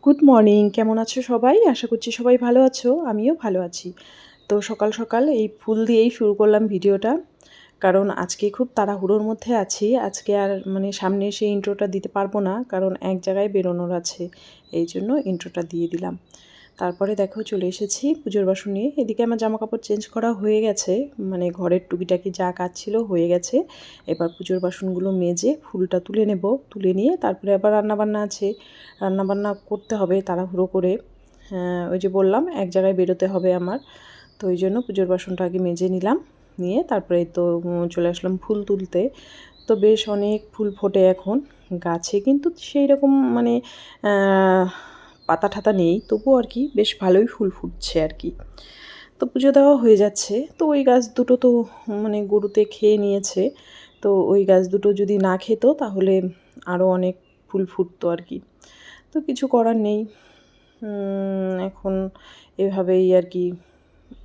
Good morning, কেমন আছো সবাই? আশা করছি সবাই ভালো আছো, আমিও ভালো আছি। তো সকাল সকাল এই ফুল দিয়েই শুরু করলাম ভিডিওটা, কারণ আজকে খুব তাড়াহুড়োর মধ্যে আছি। আজকে আর সামনে এসে ইন্ট্রোটা দিতে পারবো না, কারণ এক জায়গায় বেরোনোর আছে, এই জন্য ইন্ট্রোটা দিয়ে দিলাম। তারপরে দেখো চলে এসেছি পুজোর বাসন নিয়ে। এদিকে আমার জামাকাপড় চেঞ্জ করা হয়ে গেছে, ঘরের টুকিটাকি যা কাজ ছিল হয়ে গেছে। এবার পুজোর বাসনগুলো মেজে ফুলটা তুলে নেব, তুলে নিয়ে তারপরে আবার রান্নাবান্না আছে, রান্নাবান্না করতে হবে তাড়াহুড়ো করে। ওই যে বললাম এক জায়গায় বেরোতে হবে আমার, তো ওই জন্য পুজোর বাসনটা আগে মেজে নিলাম, নিয়ে তারপরে তো চলে আসলাম ফুল তুলতে। তো বেশ অনেক ফুল ফোটে এখন গাছে, কিন্তু সেই রকম পাতা ঠাতা নেই, তবুও আর কি বেশ ভালোই ফুল ফুটছে আর কি। তো পুজো দেওয়া হয়ে যাচ্ছে, তো ওই গাছ দুটো তো গরুতে খেয়ে নিয়েছে। তো ওই গাছ দুটো যদি না খেত তাহলে আরও অনেক ফুল ফুটতো আর কি। তো কিছু করার নেই, এখন এভাবেই আর কি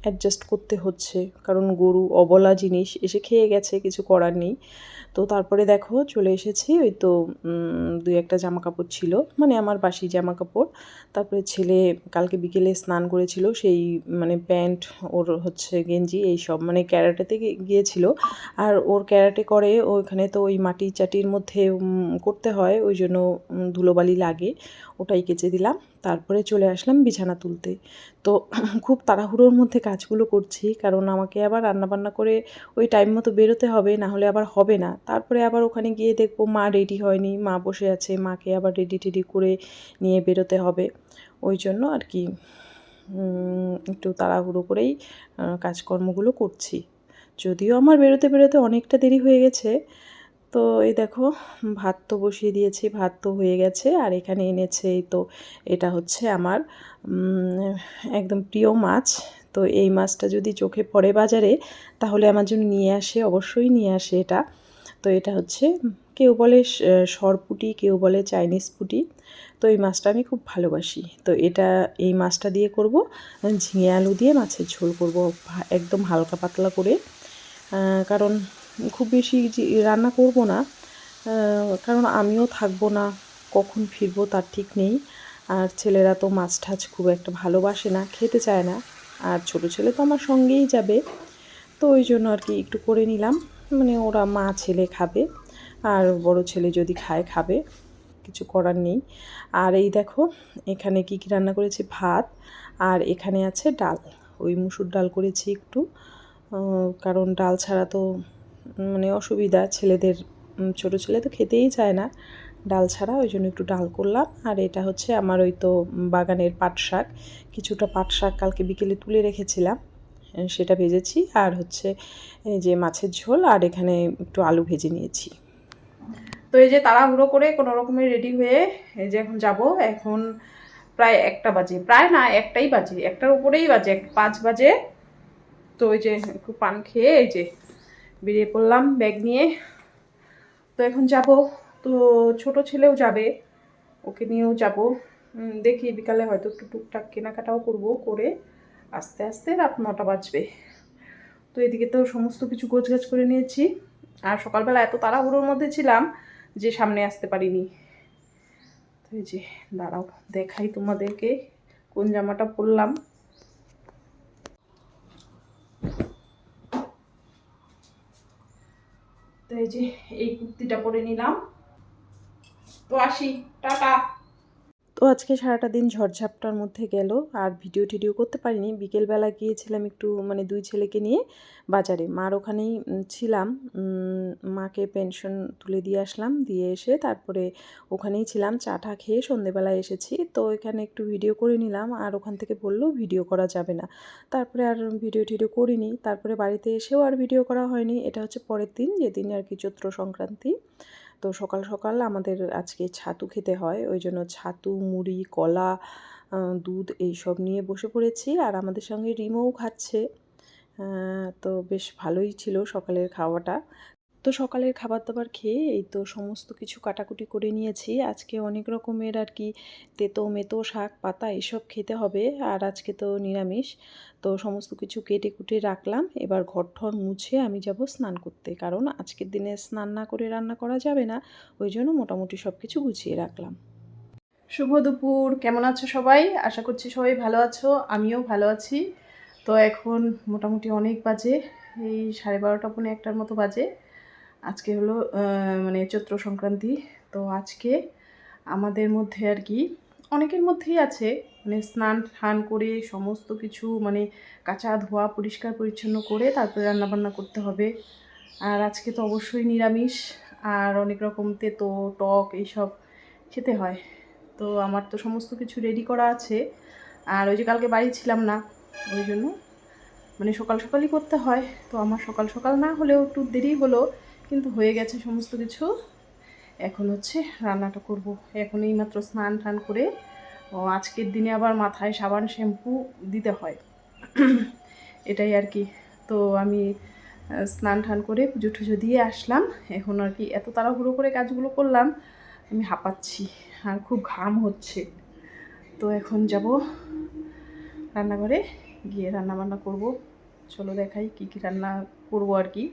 অ্যাডজাস্ট করতে হচ্ছে, কারণ গরু অবলা জিনিস এসে খেয়ে গেছে, কিছু করার নেই। তো তারপরে দেখো চলে এসেছি, ওই তো দুই একটা জামা কাপড় ছিল, আমার বাসি জামা কাপড়। তারপরে ছেলে কালকে বিকেলে স্নান করেছিল, সেই প্যান্ট, ওর হচ্ছে গেঞ্জি, এইসব ক্যারাটেতে গিয়েছিল। আর ওর ক্যারাটে করে ওইখানে, তো ওই মাটি চাটির মধ্যে করতে হয়, ওই জন্য ধুলোবালি লাগে, ওটাই কেচে দিলাম। তারপরে চলে আসলাম বিছানা তুলতে। তো খুব তাড়াহুড়োর মধ্যে কাজগুলো করছি, কারণ আমাকে আবার রান্নাবান্না করে ওই টাইম মতো বেরোতে হবে, না হলে আবার হবে না। তারপরে আবার ওখানে গিয়ে দেখবো মা রেডি হয়নি, মা বসে আছে, মাকে আবার রেডি টেডি করে নিয়ে বেরোতে হবে। ওই জন্য আর কি একটু তাড়াহুড়ো করেই কাজকর্মগুলো করছি, যদিও আমার বেরোতে বেরোতে অনেকটা দেরি হয়ে গেছে। তো এই দেখো ভাত তো বসিয়ে দিয়েছি, ভাত তো হয়ে গেছে। আর এখানে এনেছে, এই তো এটা হচ্ছে আমার একদম প্রিয় মাছ। তো এই মাছটা যদি চোখে পড়ে বাজারে, তাহলে আমার জন্য নিয়ে আসে, অবশ্যই নিয়ে আসে এটা। তো এটা হচ্ছে, কেউ বলে সরপুঁটি, কেউ বলে চাইনিজ পুঁটি। তো এই মাছটা আমি খুব ভালোবাসি। তো এই মাছটা দিয়ে করব ঝিঙে আলু দিয়ে মাছের ঝোল করব, একদম হালকা পাতলা করে। কারণ খুব বেশি রান্না করব না, কারণ আমিও থাকবো না, কখন ফিরবো তার ঠিক নেই। আর ছেলেরা তো মাছ টাছ খুব একটা ভালোবাসে না, খেতে চায় না। আর ছোটো ছেলে তো আমার সঙ্গেই যাবে, তো ওই জন্য আর কি একটু করে নিলাম। ওরা মা ছেলে খাবে, আর বড় ছেলে যদি খায় খাবে, কিছু করার নেই। আর এই দেখো এখানে কি কী রান্না করেছি, ভাত, আর এখানে আছে ডাল। ওই মুসুর ডাল করেছি একটু, কারণ ডাল ছাড়া তো অসুবিধা ছেলেদের, ছোটো ছেলে তো খেতেই চায় না ডাল ছাড়া, ওই জন্য একটু ডাল করলাম। আর এটা হচ্ছে আমার ওই তো বাগানের পাট শাক, কিছুটা পাট শাক কালকে বিকেলে তুলে রেখেছিলাম, সেটা ভেজেছি। আর হচ্ছে এই যে মাছের ঝোল, আর এখানে একটু আলু ভেজে নিয়েছি। তো এই যে তাড়াহুড়ো করে কোনো রকমের রেডি হয়ে এই যে এখন যাব। এখন প্রায় 1টা বাজে, প্রায় না 1টাই বাজে, 1টার উপরেই বাজে, 5 বাজে। তো ওই যে একটু পান খেয়ে এই যে বেরিয়ে পড়লাম ব্যাগ নিয়ে। তো এখন যাব, তো ছোট ছেলেও যাবে, ওকে নিয়েও যাব। দেখি বিকালে হয়তো একটু টুকটাক কেনাকাটাও করব, করে আস্তে আস্তে রাত 9টা বাজবে। তো এদিকে তো সমস্ত কিছু গোছগাছ করে নিয়েছি। আর সকালবেলা এত তাড়াহুড়োর মধ্যে ছিলাম যে সামনে আসতে পারিনি। তো এই যে দাঁড়াও দেখাই তোমাদেরকে কোন জামাটা পরলাম। তো এই যে এই কুর্তিটা পরে নিলাম। তো আসি, টাটা। তো আজকে সারাটা দিন ঝড়ঝাপটার মধ্যে গেল, আর ভিডিও টিডিও করতে পারিনি। বিকেলবেলা গিয়েছিলাম একটু দুই ছেলেকে নিয়ে বাজারে, মার ওখানেই ছিলাম। মাকে পেনশন তুলে দিয়ে আসলাম, দিয়ে এসে তারপরে ওখানেই ছিলাম, চা টা খেয়ে সন্ধেবেলায় এসেছি। তো এখানে একটু ভিডিও করে নিলাম, আর ওখান থেকে বললো ভিডিও করা যাবে না, তারপরে আর ভিডিও টিডিও করিনি। তারপরে বাড়িতে এসেও আর ভিডিও করা হয়নি। এটা হচ্ছে পরের দিন, যেদিন আর কি চৈত্র সংক্রান্তি। তো সকাল সকাল আমাদের আজকে ছাতু খেতে হয়, ওই জন্য ছাতু, মুড়ি, কলা, দুধ এইসব নিয়ে বসে পড়েছি। আর আমাদের সঙ্গে রিমোও খাচ্ছে। তো বেশ ভালোই ছিল সকালের খাওয়াটা। তো সকালের খাবার দাবার খেয়ে এই তো সমস্ত কিছু কাটাকুটি করে নিয়েছি। আজকে অনেক রকমের আর কি তেতো মেতো শাক পাতা এসব খেতে হবে, আর আজকে তো নিরামিষ। তো সমস্ত কিছু কেটে কুটে রাখলাম। এবার ঘর ঠর মুছে আমি যাব স্নান করতে, কারণ আজকের দিনে স্নান না করে রান্না করা যাবে না, ওই জন্য মোটামুটি সব কিছু গুছিয়ে রাখলাম। শুভ দুপুর, কেমন আছো সবাই? আশা করছি সবাই ভালো আছো, আমিও ভালো আছি। তো এখন মোটামুটি অনেক বাজে, এই 12:30 পৌনে 1টার মতো বাজে। আজকে হলো মানে চৈত্র সংক্রান্তি। তো আজকে আমাদের মধ্যে আর কি অনেকের মধ্যেই আছে মানে স্নান টান করে সমস্ত কিছু মানে কাচা ধোয়া পরিষ্কার পরিচ্ছন্ন করে তারপরে রান্নাবান্না করতে হবে। আর আজকে তো অবশ্যই নিরামিষ, আর অনেক রকম তেতো টক এইসব খেতে হয়। তো আমার তো সমস্ত কিছু রেডি করা আছে। আর ওই যে কালকে বাড়ি ছিলাম না, ওই জন্য মানে সকাল সকালই করতে হয়। তো আমার সকাল সকাল না হলেও একটু দেরি হলো, কিন্তু হয়ে গেছে সমস্ত কিছু। এখন হচ্ছে রান্নাটা করব। এখন এইমাত্র স্নান টান করে আজকের দিনে আবার মাথায় সাবান শ্যাম্পু দিতে হয় এটাই আর কি। তো আমি স্নান টান করে পুজো টুজো দিয়ে আসলাম। এখন আর কি এত তাড়াহুড়ো করে কাজগুলো করলাম, আমি হাঁপাচ্ছি আর খুব ঘাম হচ্ছে। তো এখন যাব রান্নাঘরে, গিয়ে রান্নাবান্না করব। চলো দেখাই কি কি রান্না করব আর কি।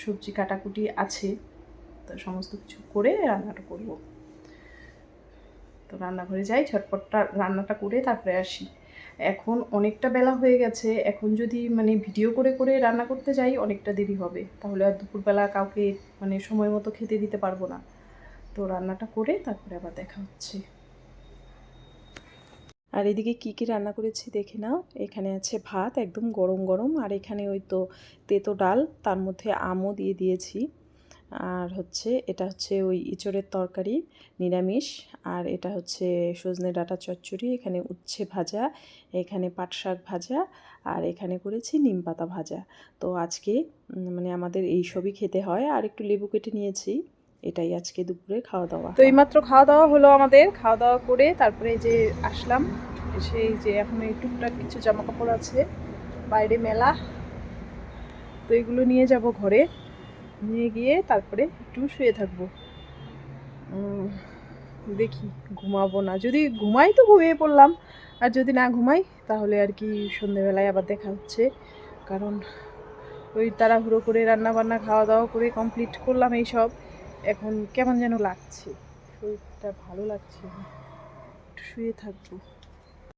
সবজি কাটাকুটি আছে, তো সমস্ত কিছু করে রান্নাটা করব। তো রান্নাঘরে যাই, ঝটপটটা রান্নাটা করে তারপরে আসি। এখন অনেকটা বেলা হয়ে গেছে, এখন যদি মানে ভিডিও করে করে রান্না করতে যাই অনেকটা দেরি হবে, তাহলে আর দুপুরবেলা কাউকে মানে সময় মতো খেতে দিতে পারবো না। তো রান্নাটা করে তারপরে আবার দেখা হচ্ছে। আর এদিকে কি কি রান্না করেছি দেখে নাও। এখানে আছে ভাত একদম গরম গরম, আর এখানে ওই তো তেতো ডাল, তার মধ্যে আমও দিয়ে দিয়েছি। আর হচ্ছে এটা হচ্ছে ওই ইঁচড়ের তরকারি নিরামিষ। আর এটা হচ্ছে সজনে ডাঁটা চচ্চড়ি, এখানে উচ্ছে ভাজা, এখানে পাট শাক ভাজা, আর এখানে করেছি নিম পাতা ভাজা। তো আজকে মানে আমাদের এই সবই খেতে হয়, আর একটু লেবু কেটে নিয়েছি। এটাই আজকে দুপুরে খাওয়া দাওয়া। তো এইমাত্র খাওয়া দাওয়া হলো আমাদের, খাওয়া দাওয়া করে তারপরে যে আসলাম, সেই যে এখন এই টুকটাক কিছু জামা কাপড় আছে বাইরে মেলা, তো এগুলো নিয়ে যাব ঘরে, নিয়ে গিয়ে তারপরে একটু শুয়ে থাকবো। দেখি ঘুমাবো না, যদি ঘুমাই তো ঘুমিয়ে পড়লাম, আর যদি না ঘুমাই তাহলে আর কি সন্ধেবেলায় আবার দেখা হচ্ছে। কারণ ওই তাড়াহুড়ো করে রান্না বান্না খাওয়া দাওয়া করে কমপ্লিট করলাম এইসব, এখন কেমন যেন লাগছে, শরীরটা ভালো লাগছে না, একটু শুয়ে থাকবো।